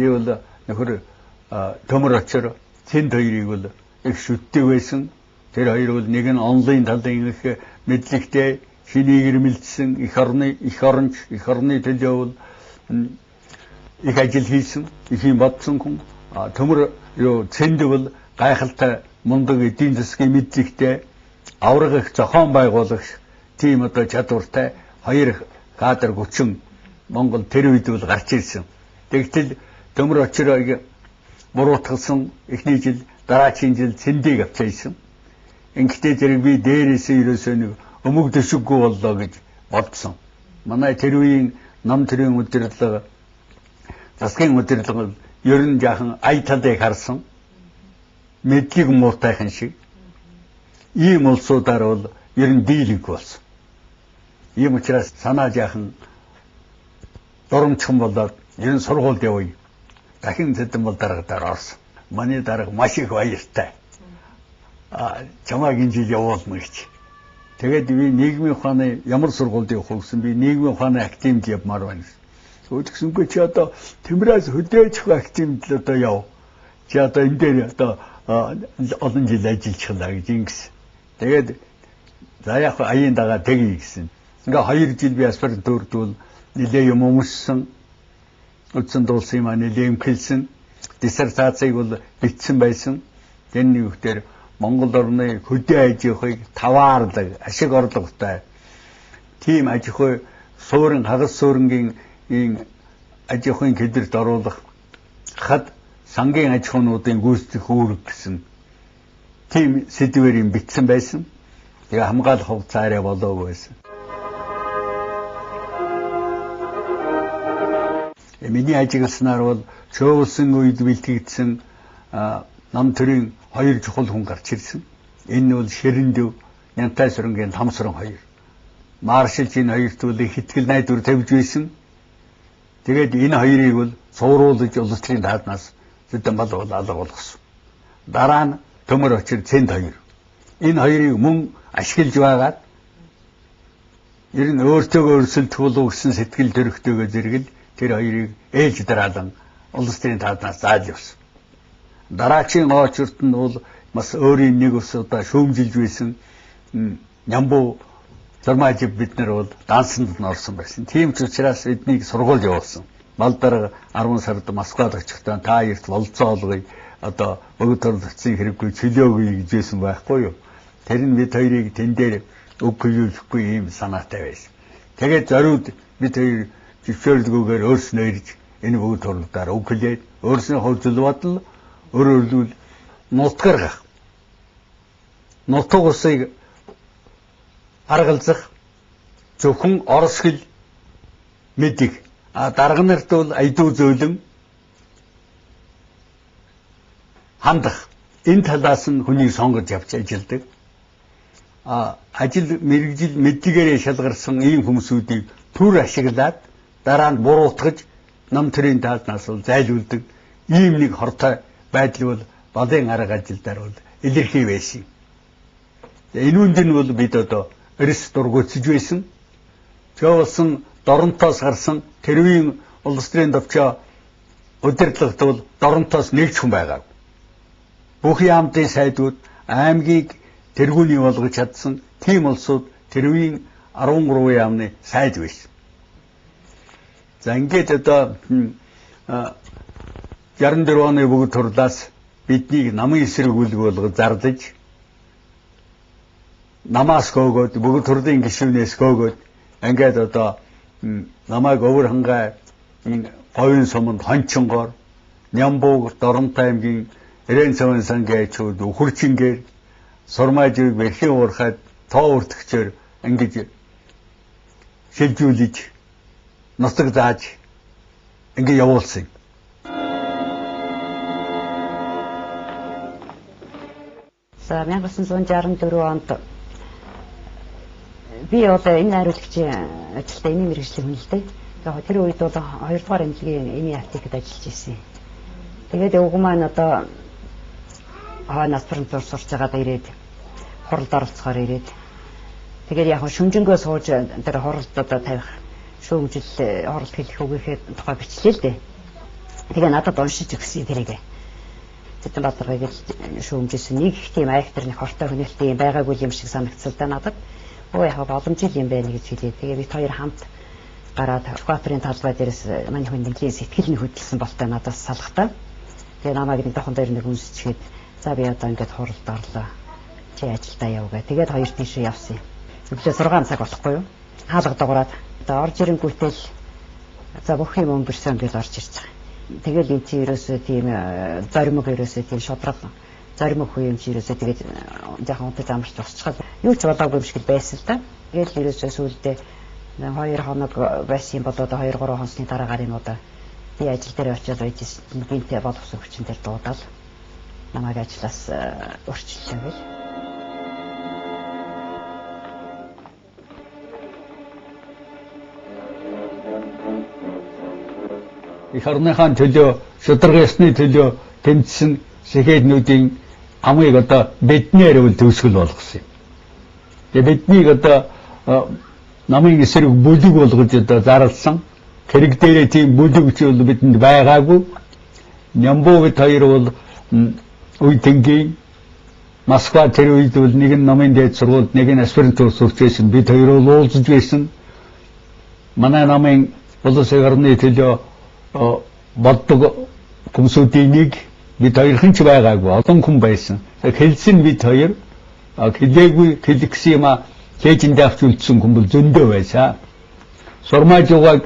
Би бол нөхөр төмөр очор тэнд хоёрыг бол их шүтдэг байсан. Тэр хоёр бол нэг нь онлайн талын их мэдлэгтэй, шинийг ирмэлцсэн, их орны төлөө бол их ажил хийсэн, их юм бодсон хүн. Төмөр юу цэнд бол гайхалтай мундаг эдийн засгийн мэдлэгтэй, авраг их зохион байгуулагч тийм одоо чадвартай хоёр кадр гүчин Монгол тэр үед бол гарч ирсэн. Тэгтэл төмөр очрыг буруутгасан эхний жил дараагийн жил цэндийг авчаасан. Ингээд зэрэг би дээрээсээ ерөөсөө нэг өмг дэшиггүй боллоо гэж бодсон. Манай тэр үеийн нам төрийн удирдлага засгийн удирдлага ер нь жаахан ай талыг харсан. Мэдлэг муутайхан шиг. Ийм улсуудаар бол ер нь дийлэг болсон. Ийм учраас санаа жаахан дурамчхан болоод ер нь сургуульд явъя. Дахин зэдэн бол дараагаар орсон. Манай дарга маш их баяртай. Чамайг энэ жил явуулна гэж. Тэгээд би нийгмийн ухааны ямар сургуульд явах гэсэн би нийгмийн ухааны академид явмаар байна. Тэгсэнгүй чи одоо Тэмрээс хөдөөж академид л одоо яв. Чи одоо энэ дээр одоо олон жил ажиллачихлаа гэж ингэсэн. Тэгээд за яг аяын дагаа тэгье гэсэн. Ингээ 2 жил би аспирантурд бол нэлээ юм өмссөн. Үдсэн дуулсан юм нэлээ имхэлсэн. Диссертацийг бол бичсэн байсан. Тэнний үгээр Монгол орны хөдөө аж ахуйг таваарлаг, ашиг орлоготой. Тийм аж ахуй суурин хагас суурингийн аж ахуйн кэдэрт оруулах хад сангийн аж ахуйнуудын гүйцэтгэх үүрэг гэсэн тийм сэдвээр юм бичсэн байсан. Тэгээ хамгаалах хугацаа арай болоогүй байсан. Миний ажигласнаар бол шөөлсөн үед бэлтгэгдсэн нам төрийн 2 чухал хүн гарч ирсэн. Энэ бол Ширэндэв, Нянтай сүрэнгийн Тамсран 2. Маршалж энэ хоёрт бол их итгэл найдвар тавьж байсан. Тэгээд энэ хоёрыг бол сууруулж улс төрийн тааднаас зүйдэн болов алга болгосон. Дараа нь төмөр очир цэнд 2. Энэ хоёрыг мөн ашиглаж байгаад ер нь өөртөөгөө өрсөлдөх болов гэсэн сэтгэл төрөхтэйгээ зэрэгэл тэр хоёрыг ээлж дараалан улс төрийн тааднаас зааж явсан. Дараагийн очирт нь бол бас өөрийн нэг ус удаа шүүмжилж байсан Нямбуу Зармажив бид нар бол дансанд нь орсон байсан. Тийм ч учраас эднийг сургууль явуулсан. Мал дарга 10 сард Москвад очихдаа та хоёрт болцоолгоё. Одоо өгд төрөлцсөн хэрэггүй чөлөөгүй гэжсэн байхгүй юу? Тэр нь бид хоёрыг тэн дээр өгөхгүй ийм санаатай байсан. Тэгээд зориуд бид хоёр зөвшөөрлгүйгээр өөрснөө ирж энэ өгд төрлөдөө өглөөд өөрснөө зөв бодол өөрөөр нутгаргах. Нутаг усыг аргалзах зөвхөн орос хэл мэдэг. Дарга нарт бол айдуу зөөлөн хандах. Энэ талаас нь хүнийг сонгож явж ажилдаг. Ажил мэргэжил мэдлэгээрээ шалгарсан ийм хүмүүсүүдийг түр ашиглаад дараа нь буруутгаж нам төрийн тааднаас бол зайлуулдаг. Ийм нэг хортой байдал бол балын арга ажилдаар бол илэрхий байсан. Энүүнд нь бол бид одоо эрс дургуутсаж байсан. Жуулсан доронтоос гарсан тэрвийн улс төрийн төвчөө удирдлагт бол доронтоос нэг ч хүн байгаагүй. Бүх яамтын сайдууд аймгийг тэргүүний болгож чадсан тийм улсууд тэрвийн 13 яамны сайд байсан. За ингээд одоо 64 оны бүгд турлаас биднийг намын эсрэг үлг болгож зардаж намаас хөөгөөд бүгд турлын гишүүнээс хөөгөөд ингээд одоо намайг өвөр хангай энэ говийн суманд хончонгоор Нямбууг Доронтой аймгийн Ирээн цавын сангийн ачууд Үхэрчингээр Сурмаажиг бэрхийн уурхад тоо өртөгчөөр ингэж шилжүүлж ноцог зааж ингэ явуулсан. За 1964 онд би одоо энэ хариуцлагчийн ажилдаа эний мэргэжлийн хүн л дээ. Яг тэр үед бол 2 дугаар эмнэлгийн эний аптекад ажиллаж ирсэн. Тэгээд өвгөө маань одоо аспирантур сурч байгаад ирээд хуралд оролцохоор ирээд тэгээд яг шүнжэнгөө сууж тэр хуралд одоо тавих шүүмжил хуралд хэлэх үгийнхээ тухай бичлээ л дээ. Тэгээ надад уншиж өгсөн тэрийг. Тэдэн Баатарыг шүүмжсэн нэг их тийм айхтар нэг хортой хөнөөлтэй байгаагүй юм шиг санагдсал да надад. Өө яхаа боломжтой юм байна гэж хэлээ. Тэгээ бид хоёр хамт гараад экваторын талбай дээрээс манай хүн нэгний сэтгэл нь хөдөлсөн болтой надаас салгатаа. Тэгээ намайг нэг дохон дээр нэг үнсчихэд за би одоо ингээд хуралд орлоо. Чи ажилдаа яв гэ. Тэгээд хоёр тийшээ явсан юм. Өглөө 6 цаг болохгүй юу? Хаалга дуурайд одоо орж ирэнгүүтэл за бүх юм өнгөрсөн гэж орж ирж байгаа. Тэгэл энэ чи ерөөсөө тийм зоримог ерөөсөө тийм шодрог зоримог хүү юм чи ерөөсөө тэгээд жоохон унтаж амарч босчиход юу ч болоогүй юм шиг байсан л да. Тэгэл ерөөсөө сүүлдээ 2 хоног байсан болоод 2-3 хоносны дараа гарын удаа би ажил дээр очиод байж гинтээ боловсон хүчин дээр дуудаад намайг ажлаас өрчлөлөө гэл. Их орныхаа төлөө шударга ёсны төлөө тэмцсэн сэхэднүүдийн амыг одоо бидний ариул төвсгөл болгосон юм. Тэгээ биднийг одоо намын эсрэг бүлэг болгож одоо зарласан. Хэрэг дээрээ тийм бүлэгч бол бидэнд байгаагүй. Нямбуу бид хоёр бол үе тэнгийн Москва тэр үед бол нэг нь намын дээд сургуульд нэг нь аспирантур сурч байсан. Бид хоёр бол уулзж байсан. Манай намын улс орны төлөө боддог хүмүүсийн нэг бид хоёрхан ч байгаагүй олон хүн байсан. Хэлсэн бид хоёр хэлээгүй хэлгсэн юм а хээжиндээ авч үлдсэн хүн бол зөндөө байсан. Сурмаажуугаа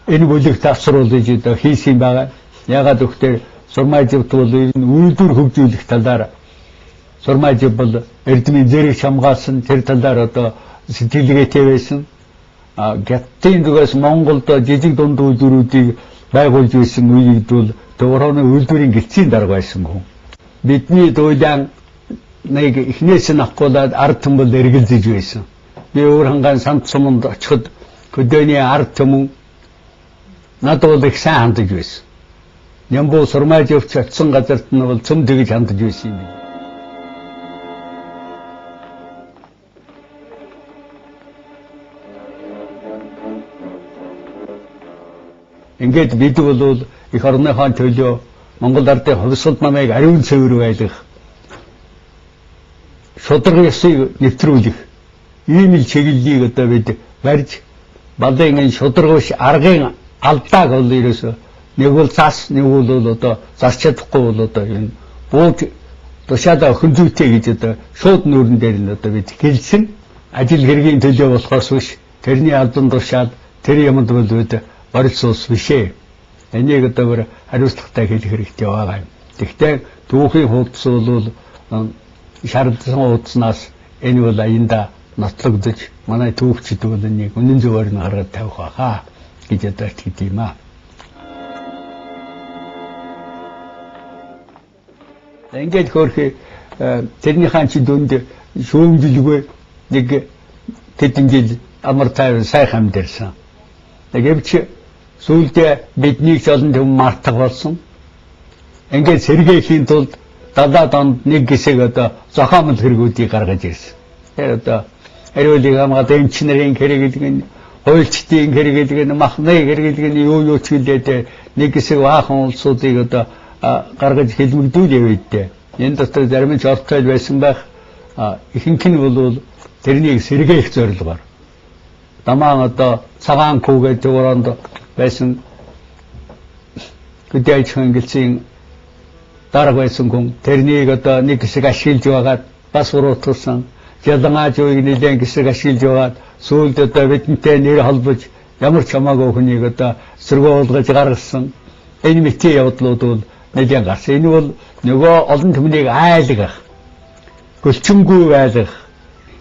энэ бүлэгт авсруулж одоо хийсэн байгаа. Ягаад гэвэл сурмаажууд бол үйлдвэр хөгжүүлэх талаар сурмаажууд бол эрдмийн зэрэг хамгаалсан тэр талаар одоо сэтгэлгээтэй байсан. Гэвтийн зүгээс Монголд жижиг дунд үйлдвэрүүдийг байгуулж байсан үед бол Төвөрхөний үйлдвэрийн гэлцийн дарга байсан хүн. Бидний дуйлан нэг эхнээс нь авахгүйд ард түмбэл эргэлзэж байсан. Би өөр хангаан самт суманд очиход хөдөөний ард түмэн надад бол их сайн хандж байсан. Нямбуу сурмаажууч очсон газарт нь бол цөм тэгж хандж байсан юм. Ингээд бид бол их орныхоо төлөө Монгол ардын хувьсгалд намайг ариун цэвэр байлгах, шударга ёсыг нэвтрүүлэх ийм л чиглэлийг одоо бид барьж балын энэ шударгууш аргын алдааг бол ерөөсөө нэг бол зас нэг бол одоо зарч чадахгүй бол одоо энэ бууж тушаалаа охин зүйтэй гэж одоо шууд нүүрэн дээр нь одоо бид хэлсэн ажил хэргийн төлөө болохоос биш тэрний алдан тушаал тэр юмд бол бид оролцоос бишээ. Энийг одоо хариуцлагатай хэлэх хэрэгтэй байгаа юм. Тэгвэл түүхийн хуудас бол шаардсан хуудаснаас энэ бол аянда нотлогдож манай түүхчид бол энийг үнэн зөвөр нь гаргаж тавих байхаа гэж одоо итгэдэг юм аа. Ингээд хөрхи тэрний хаан чи дүнд шүүмжилгүй нэг тэдэн жил амар тайван сайхан амьдэрсэн. Гэвч сүүлдээ биднийг олон төв мартах болсон. Ингээд сэргээхийн тулд далаа донд нэг хэсэг одоо зохиомл хэрэгүүдийг гаргаж ирсэн. Тэр одоо ариулыг хамгаалах эмчнэрийн хэрэгэлгэн, хуульчдын хэрэгэлгэн, махны хэрэгэлгэн юу ч гэлээд нэг хэсэг баахан улсуудыг одоо гаргаж хэлмэгдүүлээ үйдээ. Энэ дотор зарим нь ортой байсан байх. Ихэнх нь бол тэрнийг сэргээх зорилгоор. Дамаан одоо цагаан хүүгээд зуранд байсан гэдэйчхэн гэлцэн дарга байсан хүн тэрнийг одоо нэг хэсэг ашиглаж байгаад бас уруутгасан ялангуяа нэгэн хэсэг ашиглаж байгаад сүүлд одоо бидэнтэй нэр холбож ямар ч хамаагүй хүнийг одоо сэргөөлгөж гаргасан энэ мэтийн явдлууд бол нэгэн гарсан. Энэ бол нөгөө олон түмнийг айлгах гөлчөнгөө байлгах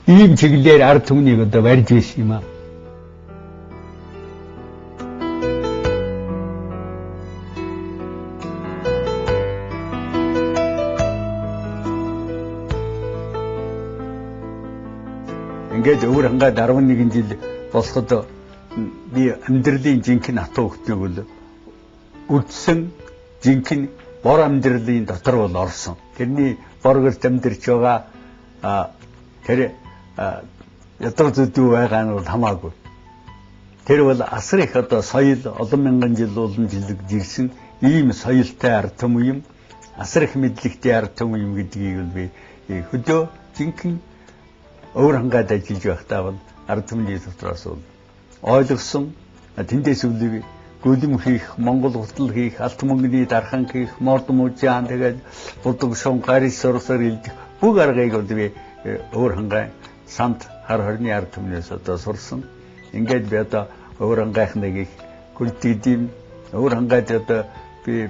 ийм чиглэлээр ард түмнийг одоо барьж байсан юм аа. Ингээд өөр хангаад 11 жил болоход би амьдралын жинхэнэ хатуу хөлтөг бол үдсэн жинхэнэ бор амьдралын дотор бол орсон. Тэрний боргорт амьдарч байгаа тэр ядуу зүдүү байгаа нь бол хамаагүй. Тэр бол асар их одоо соёл олон мянган жил олон жилд ирсэн ийм соёлтой ард түмэн юм, асар их мэдлэгтэй ард түмэн юм гэдгийг бол би хөдөө жинхэнэ өөр хангаад ажиллаж байхдаа бол ард түмний дотроос бол ойлгосон, тэндээс үлээ гүлэм хийх, Монгол гутал хийх, алт мөнгөний дархан хийх, морд мужаан тэгээд будаг шон гарис сорсор илдэх бүх аргыг бол би өөр хангай самт хар хорны ард түмнээс одоо сурсан. Ингээд би одоо өөр хангайхныг их гүлтэйдэм өөр хангайд одоо би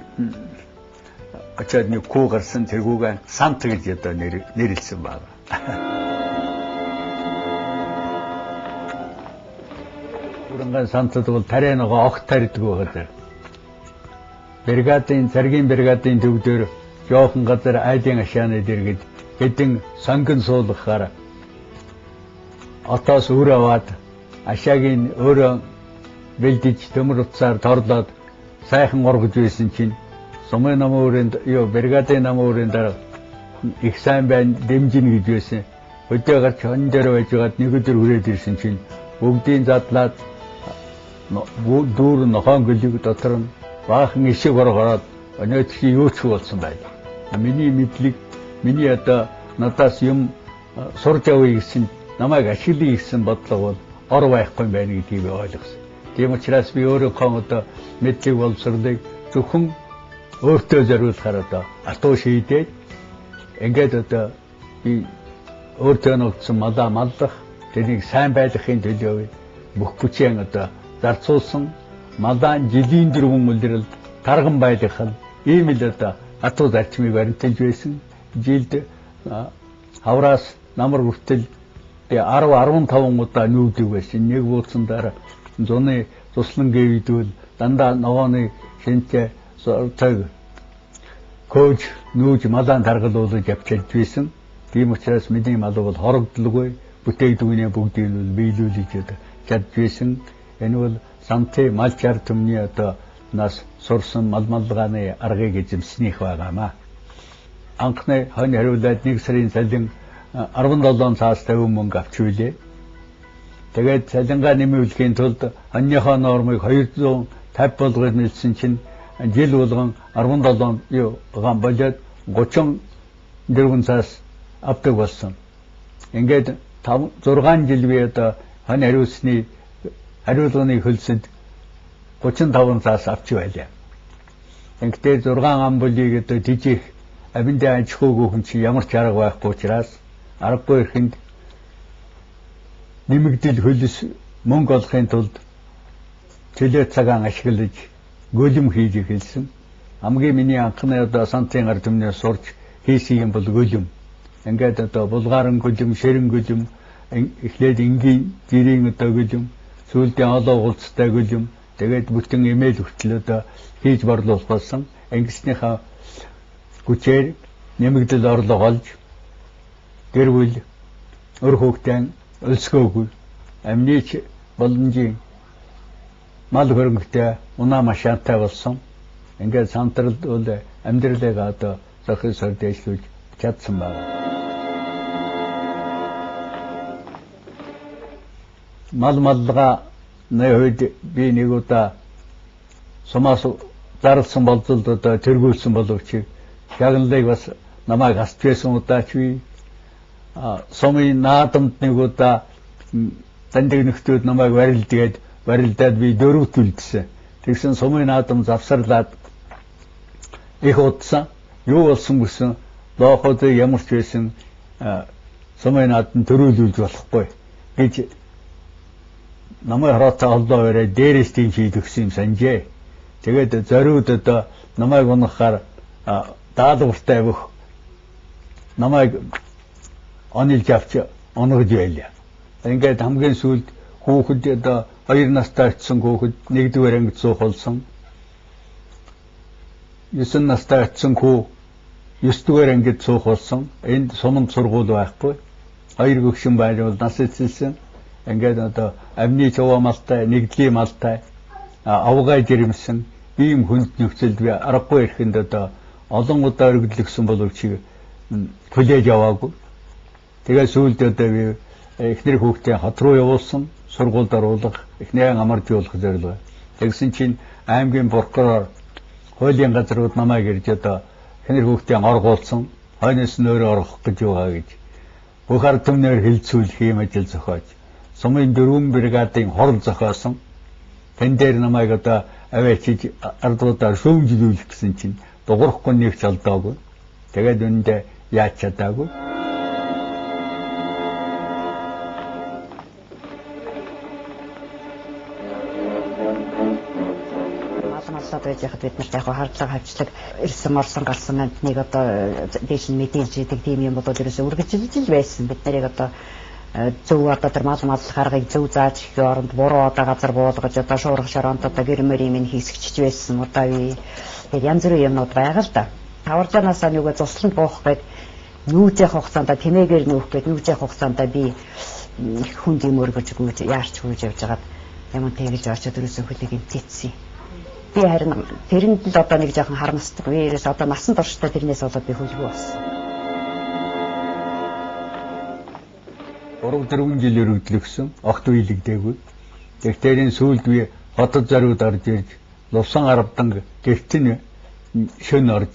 очоод нэг куу гарсан тэргүүгээ самт гэж одоо нэрлсэн байна. Урангай самтад бол тарианагаа огт тарьдаг байгаа. Бригадын царгийн бригадын төвдөр жоохон газар айдын ашааны дэргэд хэдэн сонгон суулгахаар отоос өөр аваад ашаагийн өөрөө бэлдэж төмөр утсаар торлоод сайхан оргож байсан чинь сумын намуурын бригадын намуурын дараа их сайн байна дэмжин гэж байсан. Өдөө гарч хон дээр байжгаад нэг өдөр хүрээд ирсэн чинь бүгдийн задлаад дүүр нохоон гэлэг дотор нь баахан ишиг оргоод өнөөдрийн юу ч болсон байна. Миний мэдлэг, миний одоо надаас юм сурж авъя гэсэн, намайг ашиглая гэсэн бодлого бол ор байхгүй юм байна гэдгийг би ойлгосон. Тийм учраас би өөрийнхөө одоо мэдлэг боловсролыг зөвхөн өөртөө зориулахаар одоо атуу шийдээд ингээд одоо би өөртөө ногдсон малаа маллах, тэнийг сайн байлгахын төлөө бүх хүчээ одоо зарцуулсан малаан жилийн дөрвөн үлрэл тарган байлгах нь ийм л одоо атуу зарчмыг баримталж байсан. Жилд хавраас намар хүртэл 10-15 удаа нүүдэг байсан. Нэг бууцандаар зуны туслан гээвдвэл дандаа ногооны шинтэй цог коуч нүүж малаан таргалуулж авчиж байсан. Тийм учраас миний мал бол хорогдлоггүй, бүтээгдэхүүнээ бүгдийг нь биелүүлж чадж байсан. Энэ бол самтын малч ард түмний одоо нас сурсан малмалгааны аргыг эзэмснийх байгаамаа. Анхны хонь хариулаад 1 сарын цалин 17 цаас 50 мөнгө авч үлээ. Тэгээд цалингаа нэмүүлэхийн тулд хоньныхоо нормыг 250 болгож нэлсэн чинь жил болгон 17 гам болоод 34 цаас авдаг болсон. Ингээд 6 жил би одоо хонь хариулсны хариулганы хөлсөнд 35 цаас авч байлаа. Ингээд 6 ам болийг одоо дижих абиндаа ажихгүйгүй хүн чи ямар ч арга байхгүй учраас аргагүй ихэнд нэмэгдэл хөлс мөнгө олохын тулд төлөө цагаан ашиглаж гөлөм хийж эхэлсэн. Хамгийн миний анхны одоо сантын ард түмнээс сурч хийсэн юм бол гөлөм. Ингээд одоо булгаарн гөлөм, ширэн гөлөм, эхлээд энгийн жирийн одоо гөлөм, сүүлдээ олоо уулцтай гөлөм, тэгээд бүтэн эмээл хүртэл одоо хийж борлуулах болсон. Ингэснийхаа хүчээр нэмэгдэл орлого олж гэр бүл өр хөвгтэн өлсгөөгүй амьнич боломжийн мал хөрөнгөтэй унаа машаантай болсон. Ингээд сантрал бол амьдралыг одоо зохион сордөөжлүүлж чадсан байна. Мал маллага нөхөд би нэг удаа сумаас зарлсан болзолд одоо тэргүүлсэн боловч шагналыг бас намайг хасч байсан удаач би сумын наадамд нэг удаа таньдаг нөхдүүд намайг барилдаад би дөрөвт үлдсэн. Тэгсэн сумын наадам завсарлаад их удсан юу болсон гэсэн лооход ямар ч байсан сумын наадам төрүүлүүлж болохгүй гэж намайг хараад олдоо өрөө дээрээс тийм шийдвэрсэн юм санжээ. Тэгээд зориуд одоо намайг унахаар даалгавартай бүх намайг онилж авч онгож байлаа. Ингээд хамгийн сүүлд хүүхэд одоо 2 настай очсон хүүхэд 1-р ангид суух болсон. 9 настай очсон хүү 9-р ангид суух болсон. Энд суманд сургууль байхгүй. 2 гөгшин байвал нас эцэлсэн. Ингээд одоо амны чуваа малтай, нэгдлийн малтай авгай жирэмсэн ийм хүнд нөхцөлд би аргагүй ихэнд одоо олон удаа өргөдлөгсөн боловч хүлээж аваагүй. Тэгээд сүүлд одоо би эхнэр хүүхдээ хот руу явуулсан, сургуульд оруулах, эхнээ амарч явуулах зорилго. Тэгсэн чинь аймгийн прокурор хуулийн газрууд намайг ирж одоо хэнэр хүүхдийн оргуулсан хойноос нь өөрөө орох гэж байгаа гэж бүх ард түмнээр хилцүүлэх юм ажил зохиож сумын 4 бригадын хорол зохиосон тэн дээр намайг одоо аваачиж ардуудаар шүүмжлүүлэх гэсэн чинь дуурахгүй нэг ч алдаагүй. Тэгээд үүндээ яаж чадаагүй. Малмаллаад байж яхад бид нарт яг хардлага хавчлаг ирсэн орсон галсан амтныг одоо дээш нь мэдээлж идэг тийм юм бодоод ерөөсөө үргэлжилж байсан. Бид нарыг одоо зөв одоо тэр малмаллах аргыг зөв зааж өгөх оронд буруу одоо газар буулгаж одоо шуурга шоронд одоо гэрмэр юм хийсгэж байсан. Одоо тэгээд янз бүрийн юмнууд байгаа л да. Таваржаанаас нүгэ цусланд буух гээд нүүж явах хугацаанд тэмээгээр нүүх гээд нүүж явах хугацаанд би хүнд юм өргөж гүйж яарч гүйж явж хагаад юм тэгэлж очоод ерөөсөө хөлийг имтээцсэн. Би харин тэрэнд л одоо нэг жоохон харамсдаг. Би ерөөс одоо насан туршдаа тэрнээс болоод би хөлгүй болсон. 3-4 жил өргөдлөгсөн огт үйлэгдээгүй. Тэгтэрийн сүүлд би хотод зориуд орж ирж Лувсан Аравдан гэртэн шөн орж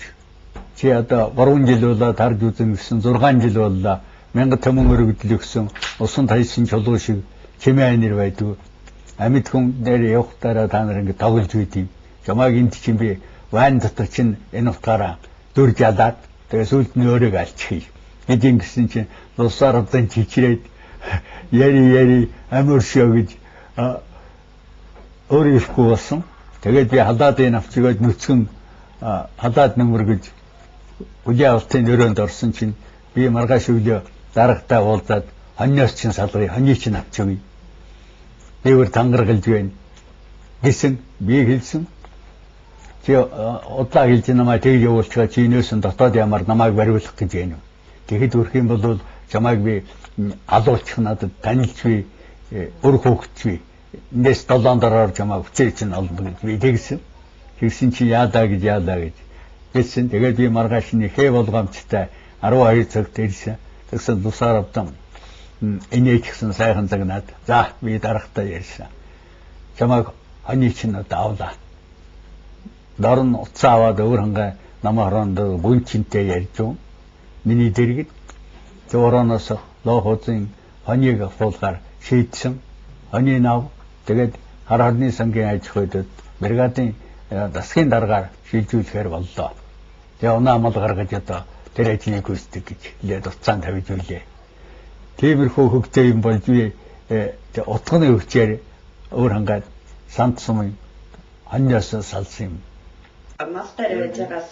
чи одоо 3 жил болоод харж үзэн гэсэн 6 жил боллоо. 1000 төмөн өргөдлөгсөн усан тайсан чулуу шиг чимээ нэр байдгүй. Амьд хүн дээр явахтаараа та нар ингэ тоглож үйдэв. Чамайг энд чинь би вайн дотор чинь энэ утгаараа дүр жалаад тэгээ сүүлд нь өөрийгөө алчихъя. Энд ингэсэн чинь Лувсан Аравдан чичрээд яри амөршөө гэж өөрийнхөө болсон. Тэгээд би халаадын авчигээд нүцгэн халаад нөмөргөж үгүй авалтын өрөөнд орсон чинь би маргааш өглөө дарагтай уулзаад хоньноос чинь салгая, хоньыг чинь авчихъя. Бивэр тангаргалж байна. Гэсэн би хэлсэн. Чи удлаа хэлж намайг тэг явуулчихаа чи нөөсөн дотоод ямар намайг бариулах гэж байна. Тэгэхэд өрх юм бол чамайг би алуулчих надад танилж би өр хөөгч би эндээс 7 дараа чамайг хүчээр чинь олно гэж би тэгсэн. Тэгсэн чи яадаа гэж хэлсэн. Тэгээд би маргааш нь хээ болгоомжтой 12 цагт ирсэн. Тэгсэн Лувсан Аравдан энийгсэн сайхан загнаад за би дарахтаа ярьсан. Чамайг хоньыг чинь одоо авлаа. Дорн уцаа аваад өөр хангай намаа хоронд бүнчинтэй ярьж юм. Миний дэргэд зөөрөөс лохозын хоньыг авахгаар шийдсэн. Хоньыг нав тэгээд хар харны сангийн аж ахуйд бригадын засгийн дараагаар шилжүүлэхээр боллоо. Тэгээ унаа мал гаргаж одоо тэр ажлыг гүйцэтгэх гэж хэлээд уцаан тавьж үлээ. Тиймэрхүү хөгтэй юм болж би утганы өвчээр өөр хангаад сант сумын хоньоос салсан юм. Малтай байж байгаа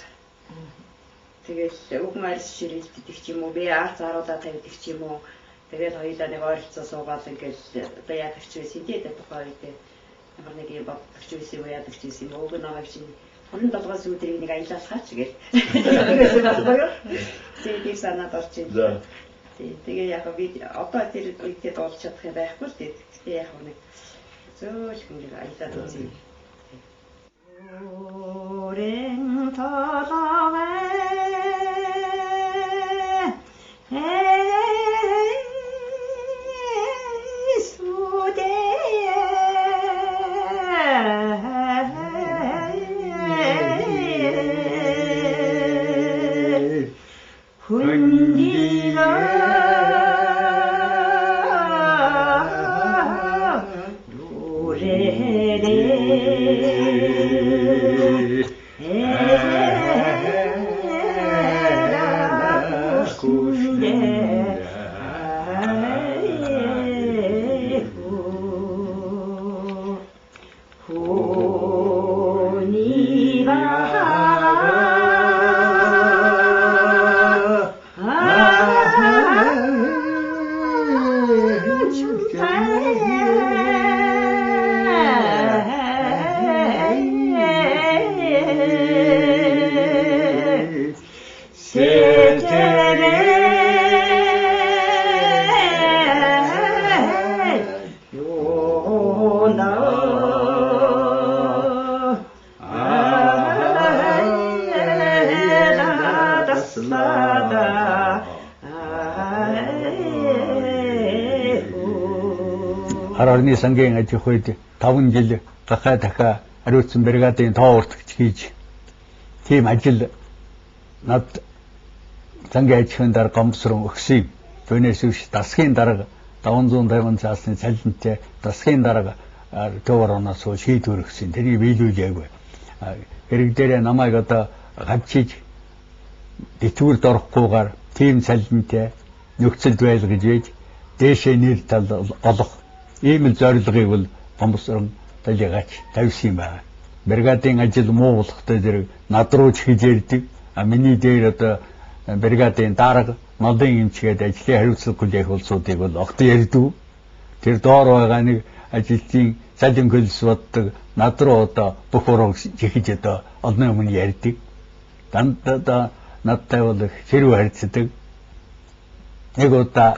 тэгэл уг марс ширэлддэг ч юм уу би арц харуулаад тавьдаг ч юм уу тэгэл хоёулаа нэг ойролцоо суугаад ингээл одоо яадаг ч байсан тийм тухай үед ямар нэг юм боддог ч байсан юм яадаг ч байсан юм уг намайг чинь 27-аас өдрийг нэг аялалхаач гээл тэгээд санаад орчих. Тэгээ яг би одоо тэр үедээ болж чадах юм байхгүй л тэгээ яг нэг зөөл хөнгө аялаад үзье. 오랜 터라에 Харны сангийн аж ахуйд 5 жил дахиад дахиад ариутсан бригадын тоо уртгч хийж тийм ажил над зангийн аж ахуйн дарга гомдсрон өгсөй. Түүнээс биш дасгийн дарга 550 цаасны цалинтай дасгийн дарга төвөрөнөөс шийдвэр өгсөн. Тэрийг биелүүлээгүй. Хэрэг дээр намайг одоо гавчиж дэтгэврд орохгүйгээр тийм цалинтай нөхцөлд байлгаж ийж дээшээ нэр тал олох ийм л зорилгыг бол гомдсрон талигач тавьсан юм байна. Бригадын ажил муу болохтой зэрэг над руу ч хийж ярьдаг. Миний дээр одоо бригадын дарга малын эмчгээд ажлын хариуцлага хүлээх улсуудыг бол огт ярьдаг. Тэр доор байгаа нэг ажилтны цалин хөлс боддог над руу одоо бүх ураг жихэж одоо олон өмнө ярьдаг. Дандаа надтай бол хэрүү харьцдаг. Нэг удаа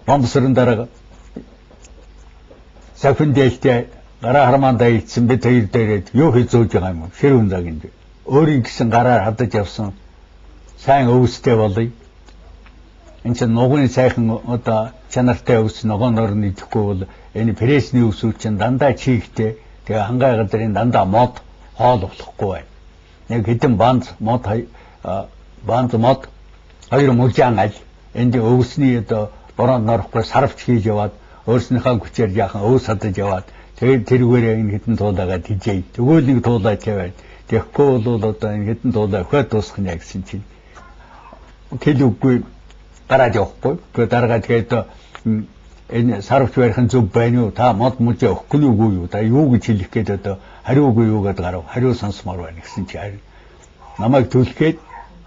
бомбсрын дарга сахин дээлтэй гараа хармаандаа ицсэн бид хоёр дээрээ юу хийж зөөж байгаа юм ширүүн загинд өөрийн гисэн гараар хадаж явсан сайн өвстэй болъё. Энд чинь нугын сайхан одоо чанартай өвс ногооноор нь идэхгүй бол энэ прессний өвсүүд чинь дандаа чийгтэй тэгээ хангай газрын дандаа мод хоол болохгүй байна. Нэг хэдэн банз мод хоёр мужаан аль энд өвсний одоо бороонд норохгүй сарвч хийж яваад өөрснийхөө хүчээр яахан өвс хадаж яваад тэгээд тэргээрээ энэ хэдэн туулаагаа тижээ. Тэгвэл нэг туулаа тавиад тэгэхгүй бол одоо энэ хэдэн туулаа өхөд дуусах нэ гэсэн чинь тэл үгүй гараад явахгүй. Тэгээд дараагаа тэгээд энэ сарвч барихын зөв байна уу? Та мод мужаа өгөхгүй юу? Та юу гэж хэлэх гээд одоо хариугүй юу гэдээ гарав. Хариу сонсмоор байна гэсэн чинь намайг төлөхгээд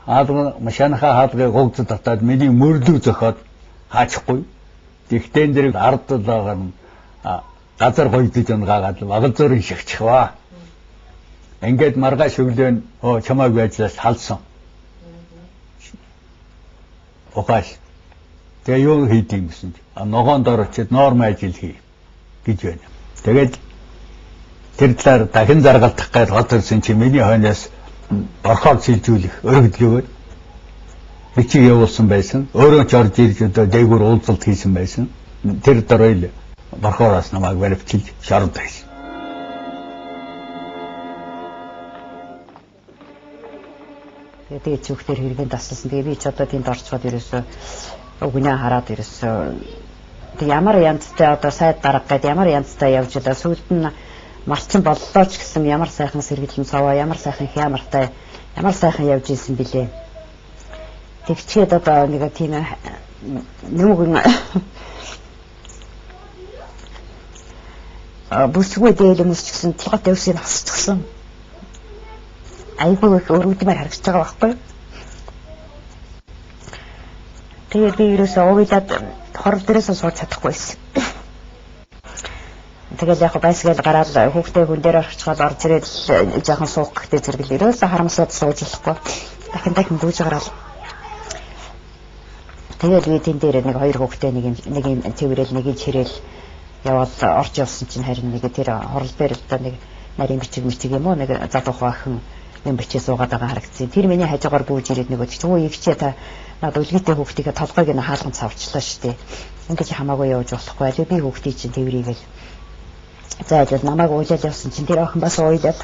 машинаха хаалгыг гогцод татаад миний мөрлөг зөхөд хаачихгүй. Тэгтэн дээр ард байгаа нь газар гойдож ангаагаад багал зөрийн шигчихваа. Ингээд маргааш өглөө чамайг байжлаас халсан. Окаш. Тэгээ юу хийх юм гэсэн чи ногоонд орчод норм ажил хий гэж байна. Тэгээд тэр талаар дахин заргалдах гэж хотөрсөн чи миний хойноос орхоор сэлжүүлэх өргөдлөгөө бичиг явуулсан байсан. Өөрөө ч орж ирж одоо дээгүүр уулзалт хийсэн байсан. Тэр дөрөй л борхоороос намайг баривчилж шард байсан. Тэгээд зүгтэр хэрэгэн тасалсан. Тэгээ би ч одоо тэнд орцгоод ерөөсөө өгнөө хараад ерөөсөө тэг ямар янзтай одоо сайд дарга гэдэг ямар янзтай явж одоо сүүлд нь марчин боллоо ч гэсэн ямар сайхан сэргэлэн цаваа ямар сайхан хямартай ямар сайхан явж исэн билээ. Тэгчээд одоо нэг тийм нүгэн бүсгүй дээлэмс ч гэсэн толгой дэвсийг хасчихсан. Айгүй их өрөвдмөр харагдаж байгаа байхгүй. Тэгээд би ерөөсөө уйлаад хорол дээрээс сууж чадахгүйсэн. Тэгэл яг байсгээл гараад хүүхдээ хүн дээр орчиход орж ирээд жоохон суух гэхдээ зэрэгэл ерөөсөө харамсаад суужлахгүй. Дахин гүйж гараад. Тэгээд би тэн дээр нэг хоёр хүүхдээ нэг юм цэвэрэл нэг чирээл яваад орж явсан чинь харин нэг тэр хорол дээр одоо нэг нарийн бичиг юм уу нэг задуух бахан юм бичээ суугаад байгаа харагдсан. Тэр миний хажуугаар бүүж ирээд нэг өчигөө ивчээ та над үлгийтэй хүүхдийгээ толгойг нь хаалган цавчлаа штэ. Ингээд хамаагүй явж болохгүй. Би хүүхдий чинь тэрийгэл зайлшгүй намайг уйлаад явсан чинь тэр охин бас уйлаад